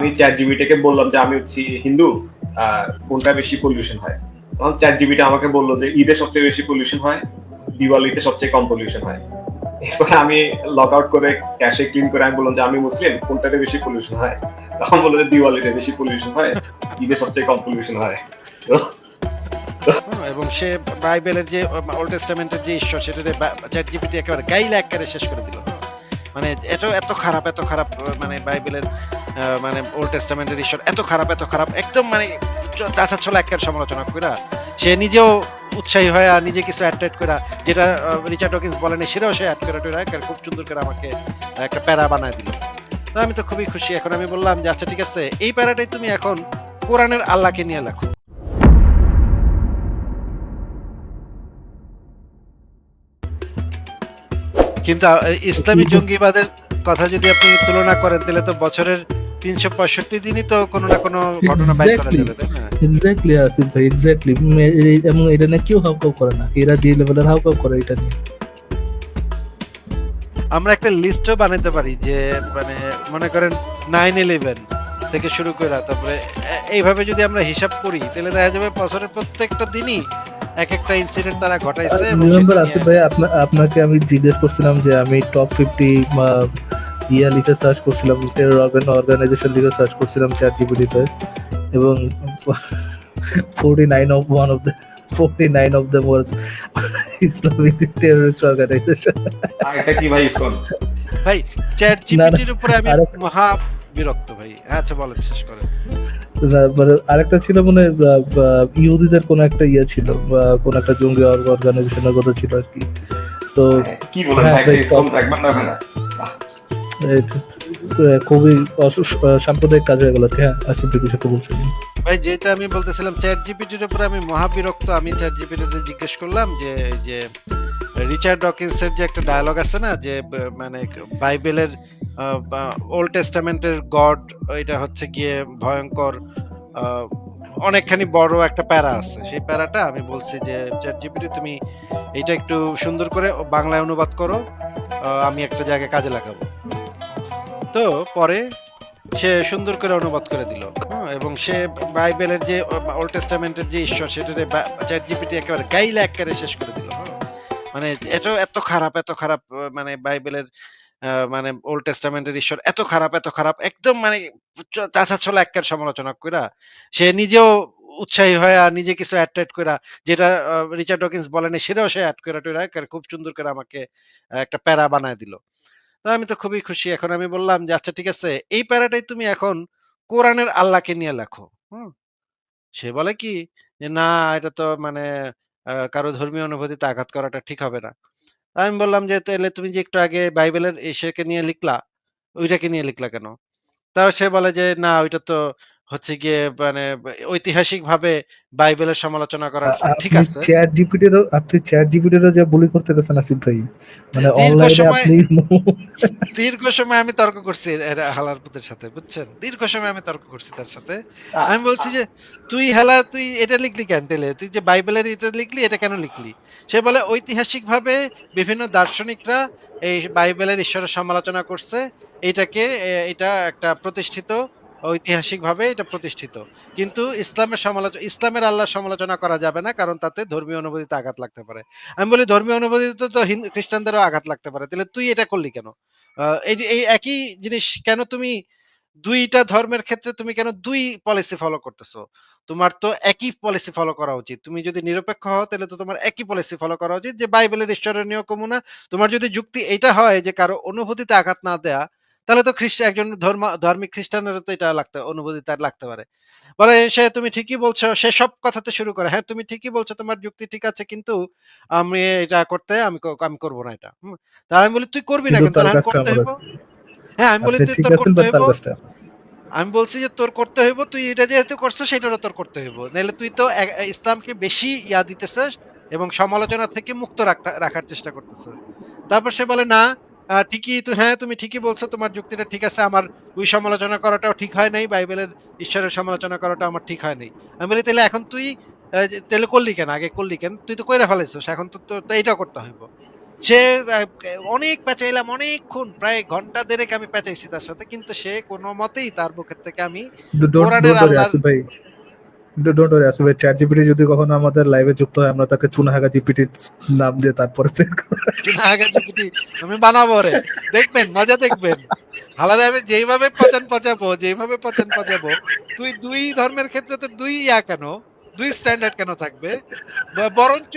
আমি চ্যাট জিপিটিকে বললাম যে আমি হচ্ছি হিন্দু, কোনটা বেশি পলিউশন হয়। তখন চ্যাট জিপিটি আমাকে বললো যে ঈদে সবচেয়ে বেশি পলিউশন হয়, দিওয়ালিতে সবচেয়ে কম পলিউশন হয়। এরপর আমি লগ আউট করে ক্যাশে ক্লিন করে আমি বললাম যে আমি মুসলিম, কোনটাতে বেশি পলিউশন হয়। তখন বললো যে দিওয়ালিতে বেশি পলিউশন হয়, ঈদে সবচেয়ে কম পলিউশন হয়। তো এবং সে বাইবেলের যে ওল্ড টেস্টামেন্টের যে ঈশ্বর সেটা চ্যাট জিপিটি একেবারে গাইলে একেবারে শেষ করে দিল। মানে এত এত খারাপ এত খারাপ, মানে বাইবেলের মানে ওল্ড টেস্টামেন্টের ঈশ্বর এত খারাপ এত খারাপ, একদম মানে চাচা ছোলা একের সমালোচনা কইরা সে নিজেও উৎসাহী হয় আর নিজে কিছু অ্যাড করা, যেটা রিচার্ড ডকিন্স বলেনি সেটাও সে অ্যাড করে টুরা খুব সুন্দর করে আমাকে একটা প্যারা বানায় দিল। তো আমি তো খুবই খুশি। এখন আমি বললাম যে আচ্ছা ঠিক আছে, এই প্যারাটাই তুমি এখন কোরআনের আল্লাহকে নিয়ে লেখো। কিন্তু ইসলামী জঙ্গিবাদের কথা যদি আপনি তুলনা করেন তাহলে তো বছরের 365 দিনই তো কোনো না কোনো ঘটনা বাইর করা যাবে, তাই না? এক্স্যাক্টলি আসিফ ভাই, এক্স্যাক্টলি। এবং এটা নিয়ে কেউ হাউকাউ করে না, এরা যে লেভেলের হাউকাউ করে এটা নিয়ে। আমরা একটা লিস্টও বানাতে পারি যে মানে মনে করেন 9/11 থেকে শুরু করে তারপরে এইভাবে যদি আমরা হিসাব করি তাহলে দেখা যাবে বছরের প্রত্যেকটা দিনই এক একটা ইনসিডেন্ট তারা ঘটাইছে। রিমেম্বার আসিফ ভাই, আপনাকে আমি জিজ্ঞেস করছিলাম যে আমি টপ 50 ইয়া লিখে সার্চ করছিলাম, টেরর অর্গানাইজেশন লিখে সার্চ করছিলাম চ্যাট জিপিটিতে, এবং 49 of them was Islamic terrorist organization. এটা কি ভাই ইসকন? ভাই চ্যাট জিপিটির উপরে আমি মহা বিরক্ত ভাই। আচ্ছা বলেন, শেষ করেন। মানে আরেকটা ছিল মনে হয় ইহুদিদের কোন একটা ইয়ে ছিল, কোন একটা জঙ্গি অর্গানাইজেশনের কথা ছিল আর কি। তো কি বলেন ইসকন একবার না খুবই সাম্প্রদায়িক কাজ হয়ে গেল। হ্যাঁ, আসিফ ভাই কিছু বলছেন ভাই? যেটা আমি বলতেছিলাম চ্যাট জিপিটির উপরে আমি মহা বিরক্ত। আমি চ্যাট জিপিটিতে জিজ্ঞেস করলাম যে যে রিচার্ড ডকিন্সের যে একটা ডায়লগ আছে না, যে মানে বাইবেলের ওল্ড টেস্টামেন্টের গড, এটা হচ্ছে গিয়ে ভয়ঙ্কর, অনেকখানি বড় একটা প্যারা আছে। সেই প্যারাটা আমি বলছি যে চ্যাট জিপিটি তুমি এটা একটু সুন্দর করে বাংলায় অনুবাদ করো, আমি একটা জায়গায় কাজে লাগাবো। তো পরে সে সুন্দর করে অনুবাদ করে দিল, এবং সে বাইবেলের যে ওল্ড টেস্টামেন্টের যে ঈশ্বর সেটারে চ্যাট জিপিটি একেবারে গাইলে একেবারে শেষ করে দিল। মানে এত এত খারাপ এত খারাপ, মানে বাইবেলের মানে ওল্ড টেস্টামেন্টের ঈশ্বর এত খারাপ এত খারাপ, একদম মানে চাচা ছোলা একের সমালোচনা কইরা সে নিজেও উৎসাহী হয় আর নিজে কিছু অ্যাড করা, যেটা রিচার্ড ডকিন্স বলেনি সেটাও সে অ্যাড করে টুরা খুব সুন্দর করে আমাকে একটা প্যারা বানায় দিল। তো আমি তো খুবই খুশি। এখন আমি বললাম যে আচ্ছা ঠিক আছে, এই প্যারাটাই তুমি এখন কোরআনের আল্লাহকে নিয়ে লেখো। হুম? সে বলে কি যে না, এটা তো মানে কারো ধর্মীয় অনুভূতিতে আঘাত করাটা ঠিক হবে না। আমি বললাম যে তাহলে তুমি যে একটু আগে বাইবেলের ইসেকে নিয়ে লিখলা, ওইটাকে নিয়ে লিখলা কেন? তাও সে বলে যে না, ওইটা তো হচ্ছে গিয়ে মানে ঐতিহাসিকভাবে বাইবেলের সমালোচনা করা ঠিক আছে। আপনি চ্যাট জিপিটিরও যা বুলি করতে গেছেন আসিফ ভাই, মানে দীর্ঘ অনলাইনে সময় আপনি দীর্ঘ সময় আমি তর্ক করছি হালার পুতের সাথে, বুঝছেন? দীর্ঘ সময় আমি তর্ক করছি তার সাথে। আমি বলছি যে তুই এটা লিখলি কেন? তাহলে তুই যে বাইবেলের এটা লিখলি, এটা কেন লিখলি? সে বলে ঐতিহাসিকভাবে বিভিন্ন দার্শনিকরা এই বাইবেলের ঈশ্বরের সমালোচনা করছে। এইটাকে এটা একটা প্রতিষ্ঠিত, ঐতিহাসিকভাবে এটা প্রতিষ্ঠিত। কিন্তু ইসলামের আল্লাহর সমালোচনা করা যাবে না, কারণ তাতে ধর্মীয় অনুভূতিতে আঘাত লাগতে পারে। আমি বলি ধর্মীয় অনুভূতিতে তো খ্রিস্টানদেরও আঘাত লাগতে পারে। তাহলে তুই এটা করলি কেন? এই যে এই একই জিনিস কেন তুমি ২ টা ধর্মের ক্ষেত্রে তুমি কেন ২ পলিসি ফলো করতেছো? তোমার তো একই পলিসি ফলো করা উচিত। তুমি যদি নিরপেক্ষ হও তাহলে তো তোমার একই পলিসি ফলো করা উচিত যে বাইবেলের ঈশ্বরের নিয়ম কমু না। তোমার যদি যুক্তি এটা হয় যে কারো অনুভূতিতে আঘাত না দেয়া, তাহলে তো একজন ধার্মিক খ্রিস্টানেরও তো এটা অনুভূতি তার লাগতে পারে। বলে সে তুমি ঠিকই বলছো। সে সব কথাতে শুরু করে, হ্যাঁ তুমি ঠিকই বলছো, তোমার যুক্তি ঠিক আছে, কিন্তু আমি এটা করতে আমি করব না এটা। তা আমি বলি তুই করবি না কিন্তু কেন? তার তাহলে এখন কাজটা করতে আমরা, হইব। হ্যাঁ, আমি বলি আপনি তুই ঠিক তোর আছেন করতে বাট হইব। তার কাজটা। আমি বলছি যে তোর করতে হইব, তুই এটা যেহেতু করছো সেটারও তোর করতে হইব। নাহলে তুই তো ইসলামকে বেশি দিতেছিস এবং সমালোচনা থেকে মুক্ত রাখার চেষ্টা করতেছিস। তারপর সে বলে না, ঠিকই তো, হ্যাঁ তুমি ঠিকই বলছো, তোমার যুক্তিটা ঠিক আছে, আমার ওই সমালোচনা করাটাও ঠিক হয় নাই, বাইবেলের ঈশ্বরের সমালোচনা করাটা আমার ঠিক হয় নাই। আমি বলি তাহলে এখন তুই তাহলে করলি কেন? আগে করলি কেন? তুই তো কইরা ফেলাইছিস, এখন তো তো এইটা করতে হইব। সে অনেক পেঁচাইলাম, অনেকক্ষণ, প্রায় ঘন্টা দেড়েক আমি পেঁচাইছি তার সাথে, কিন্তু সে কোনো মতেই তার মুখের থেকে আমি কোরআনের ডোন্ট ওয়ারি আল্লাহর আসিফ ভাই, ডোন্ট ওয়ারি আসিফ ভাই, চ্যাট জিপিটি যদি কখনো আমাদের লাইভে যুক্ত হয় আমরা তাকে চুনাহাগা জিপিটি নাম দিয়ে তারপরে বের করব। চুনাহাগা GPT আমি বানাবো রে, দেখবেন মজা দেখবেন। হালারে আমি যেইভাবে পচান পচাবো, তুই দুই ধর্মের ক্ষেত্রে তো দুই কেন, দুই স্ট্যান্ডার্ড কেন থাকবে? বরঞ্চ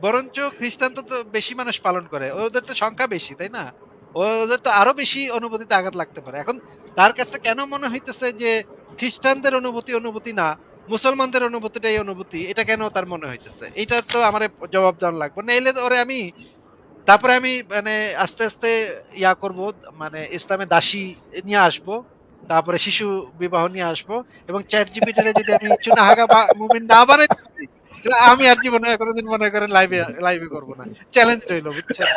বরঞ্চ খ্রিস্টান তো বেশি মানুষ পালন করে, ওদের তো সংখ্যা বেশি, তাই না? ওদের তো আরো বেশি অনুভূতিতে আঘাত লাগতে পারে। এখন তার কাছে কেন মনে হইতেছে যে খ্রিস্টানদের অনুভূতি না, মুসলমানদের অনুভূতিটাই অনুভূতি, এটা কেন তার মনে হইতেছে? এইটার তো আমার জবাব দেওয়ার লাগবে, নাইলে ওরে আমি তারপরে আমি মানে আস্তে আস্তে করব, মানে ইসলামে দাসী নিয়ে আসব, তারপরে শিশু বিবাহ নিয়ে আসব, এবং চ্যাট জিপিটি যদি আমি চুনাহাগা বা মুমিন না বানাইতে পারি, তাহলে আমি আর জীবনে কোনোদিন মনে করেন লাইভে করব না। চ্যালেঞ্জ রইল, বুঝছেন?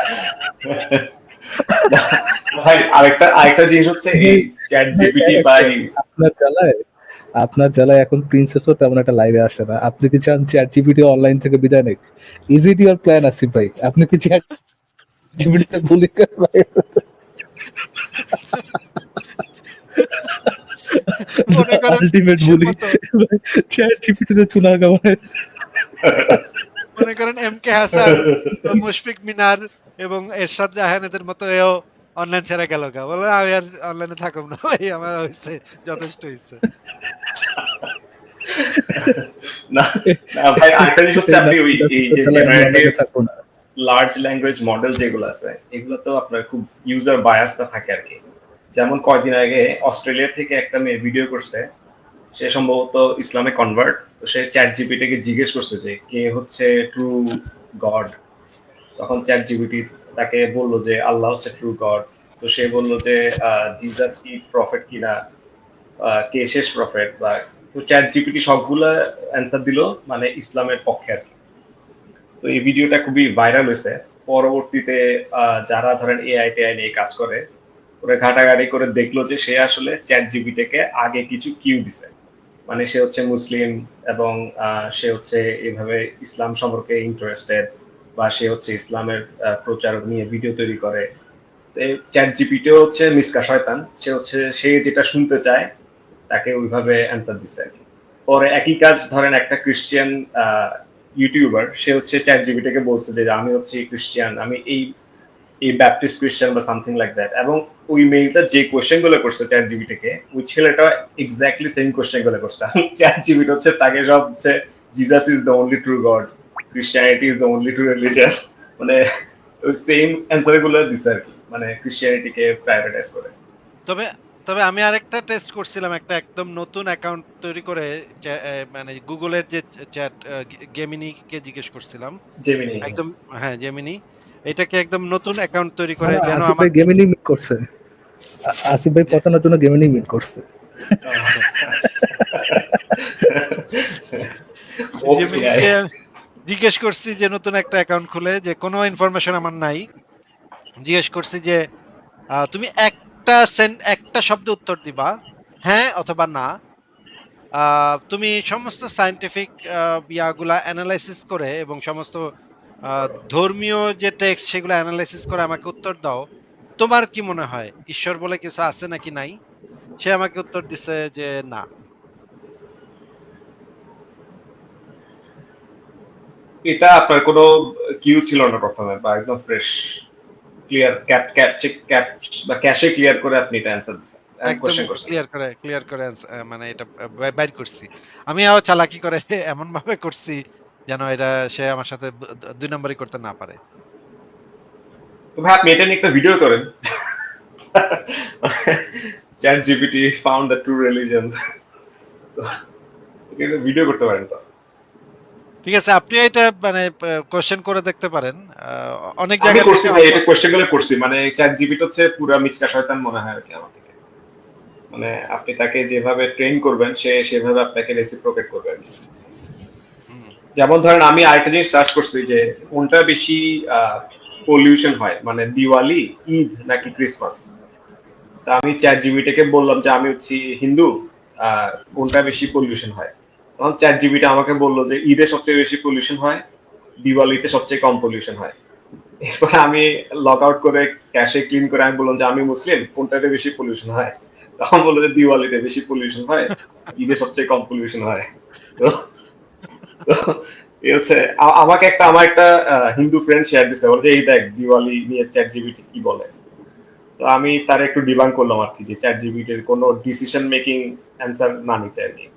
ভাই আরেকটা জিনিস হচ্ছে এই চ্যাট জিপিটি বা আপনার জ্বালায় আপনার জ্বালায় এখন প্রিন্সেসও তেমন একটা লাইভে আসে না। আপনি কি চান চ্যাট জিপিটি অনলাইন থেকে বিদায় নেক? Is it your plan Asif ভাই? আপনি কি চ্যাট জিপিটিতে বুলি মনে করেন আলটিমেট বুলি মতো চ্যাট জিপিটিতে চুনাহাগা বানায়? মনে করেন MK হাসান, মুশফিক মিনার এবং এরশাদ জাহান এদের মতো এও অনলাইন ছেড়ে গেল গা, বলে আমি আর অনলাইনে থাকুম না ভাই, আমার হয়েছে, যথেষ্ট হয়েছে। না না ভাই, আরেকটা জিনিস হচ্ছে আপনি ওই এই যে জেনারেটিভ থাকবো না। লার্জ ল্যাঙ্গুয়েজ মডেল যেগুলো আছে এগুলো তো আপনার খুব ইউজার বায়াসটা থাকে আর কি। যেমন কয়েকদিন আগে অস্ট্রেলিয়া থেকে একটা মেয়ে ভিডিও করছে, সে সম্ভবত ইসলামে কনভার্ট। তো সে চ্যাট জিপিটিকে জিজ্ঞেস করছে যে কে হচ্ছে ট্রু গড। তখন চ্যাট জিপিটি তাকে বললো যে আল্লাহ হচ্ছে ট্রু গড। তো সে বললো যে জিসাস কি প্রফেট কিনা, কে শেষ প্রফেট, বা তো চ্যাট জিপিটি সবগুলা অ্যান্সার দিল মানে ইসলামের পক্ষে আর কি। তো এই ভিডিওটা খুবই ভাইরাল হয়েছে। পরবর্তীতে যারা ধরেন এআই টেআই নিয়ে কাজ করে ওরা ঘাটাঘাটি করে দেখলো যে সে আসলে চ্যাট জিপিটিকে আগে কিছু কিউ দিছে, মানে সে হচ্ছে মুসলিম এবং সে হচ্ছে এভাবে ইসলাম সম্পর্কে ইন্টারেস্টেড, বা সে হচ্ছে ইসলামের প্রচার নিয়ে ভিডিও তৈরি করে। চ্যাট জিপিটিও হচ্ছে মিসকা শয়তান, সে যেটা শুনতে চায় তাকে ওইভাবে অ্যান্সার দিচ্ছে আর কি। পরে একই কাজ ধরেন একটা ক্রিশ্চিয়ান ইউটিউবার, সে হচ্ছে চ্যাট জিপিটিকে বলছে যে আমি হচ্ছে ক্রিশ্চিয়ান, আমি এই ব্যাপটিস্ট ক্রিশ্চিয়ান বা সামথিং লাইক দ্যাট, এবং ওই মেইলটা যে কোশ্চেন গুলো করছে চ্যাট জিপিটিকে, ওই ছেলেটা এক্স্যাক্টলি সেম কোশ্চেন গুলো করছে। চ্যাট জিপিটি হচ্ছে তাকে সব হচ্ছে Jesus is the only true god, Christianity is the only true religion, মানে ওই সেম অ্যান্সার গুলো দিচ্ছে আর কি, মানে ক্রিশ্চিয়ানিটিকে প্রায়োরিটাইজ করে। তবে তবে আমি আরেকটা টেস্ট করছিলাম, একটা একদম নতুন অ্যাকাউন্ট তৈরি করে মানে গুগলের যে চ্যাট গেমিনি কে জিজ্ঞেস করছিলাম জেমিনি। একদম, হ্যাঁ জেমিনি, এটাকে একদম নতুন অ্যাকাউন্ট তৈরি করে যেন আসিফ আমার ভাই গেমিনি মিট করছে। আসিফ ভাই পচানোর জন্য গেমিনি মিট করছে। জেমিনিকে জিজ্ঞেস করছি যে নতুন একটা অ্যাকাউন্ট খুলে, যে কোনো ইনফরমেশন আমার নাই, জিজ্ঞেস করছি যে তুমি একটা শব্দ উত্তর দিবা, হ্যাঁ অথবা না। তুমি সমস্ত সায়েন্টিফিক ইয়াগুলা অ্যানালাইসিস করে এবং সমস্ত ধর্মীয় যে টেক্সট সেগুলো অ্যানালাইসিস করে আমাকে উত্তর দাও, তোমার কি মনে হয় ঈশ্বর বলে কিছু আছে নাকি নাই? সে আমাকে উত্তর দিছে যে না। এটা আপনার কোনো কিউ ছিল না প্রথমে, বা একদম ফ্রেশ ক্লিয়ার বা ক্যাশে ক্লিয়ার করে আপনি এটা অ্যান্সার দিচ্ছেন, একদম কোশ্চেন করছেন। ক্লিয়ার করে মানে এটা বাইর করছি। আমিও চালাকি করে এমন ভাবে করছি যেন এটা সে আমার সাথে 2 নম্বরই করতে না পারে। তো ভাই আপনি এটা নিয়ে একটা ভিডিও করেন, chat GPT found the true religion, এটা ভিডিও করতে পারেন তো। ঠিক আছে, আপনি এটা মানে কোশ্চেন করে দেখতে পারেন। অনেক আমি জায়গা করছি থেকে ভাই, এটা কোশ্চেন গুলো করছি, মানে চ্যাট জিপিটি হচ্ছে পুরো মিচকা শয়তান মনে হয় আর কি আমার থেকে। মানে আপনি তাকে যেভাবে ট্রেন করবেন সে সেভাবে আপনাকে রেসিপ্রোকেট করবে আর কি। যেমন ধরেন আমি আরেকটা জিনিস সার্চ করছি যে কোনটা বেশি পলিউশন হয়, মানে দিওয়ালি, ঈদ নাকি ক্রিসমাস। তা আমি চ্যাট জিপিটিকে বললাম যে আমি হচ্ছি হিন্দু, কোনটা বেশি পলিউশন হয়। তখন চ্যাট জিপিটি আমাকে বললো যে ঈদে সবচেয়ে বেশি পলিউশন হয়, দিওয়ালিতে সবচেয়ে কম পলিউশন হয়। এরপর আমি লগ আউট করে ক্যাশে ক্লিন করে আমি বললাম যে আমি মুসলিম, কোনটাতে বেশি পলিউশন হয়? তখন বলল যে দিওয়ালিতে বেশি পলিউশন হয়, ঈদে সবচেয়ে কম পলিউশন হয়। তো তো এই হচ্ছে আমার একটা হিন্দু ফ্রেন্ড শেয়ার দিছে, বলে যে এই দেখ দিওয়ালি নিয়ে চ্যাট জিপিটি কি বলে। তো আমি তার একটু ডিবাঙ্ক করলাম আর কি, যে চ্যাট জিপিটির কোনো ডিসিশন মেকিং অ্যান্সার না নিতে আর কি।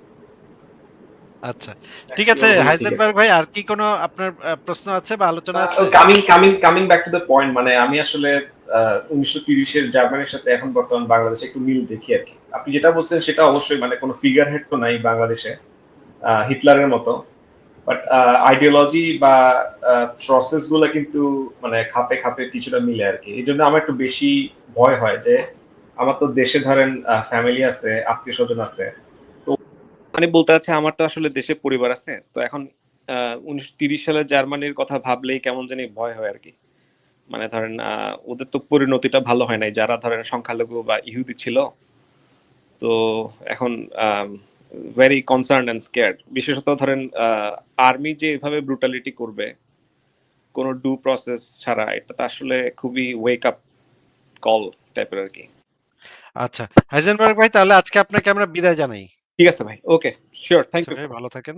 আচ্ছা। ঠিক আছে বললাম, ঠিক আছে। হাইজেনবার্গ ভাই, আর কি কোনো আপনার প্রশ্ন আছে বা আলোচনা আছে? Coming back to the point, মানে আমি আসলে 1930-এর জার্মানির সাথে এখন বর্তমান বাংলাদেশে একটু মিল দেখি আর কি। আপনি যেটা বলছেন সেটা অবশ্যই, মানে কোনো ফিগার হেড তো নাই বাংলাদেশে হিটলারের মতো, বাট আইডিওলজি বা প্রসেস গুলো কিন্তু মানে খাপে খাপে কিছুটা মিলে আর কি। এই জন্য আমার একটু বেশি ভয় হয় যে আমার তো দেশে ধরেন ফ্যামিলি আছে, আত্মীয় স্বজন আছে, তো মানে বলতে আছে আমার তো আসলে দেশে পরিবার আছে। তো এখন 1930 সালের জার্মানির কথা ভাবলেই কেমন জানি ভয় হয় আর কি। মানে ধরেন ওদের তো পরিণতিটা ভালো হয় নাই, যারা ধরেন সংখ্যালঘু বা ইহুদি ছিল। তো এখন ভেরি কনসার্ন অ্যান্ড স্কেয়ার্ড, বিশেষত ধরেন আর্মি যে এভাবে ব্রুটালিটি করবে কোনো ডু প্রসেস ছাড়া, এটা তো আসলে খুবই ওয়েক আপ কল টাইপের আর কি। আচ্ছা হাইজেনবার্গ ভাই, তাহলে আজকে আপনাকে আমরা বিদায় জানাই। ঠিক আছে ভাই, ওকে, শিওর, থ্যাংক আচ্ছা ইউ। ভাই, ভালো থাকেন।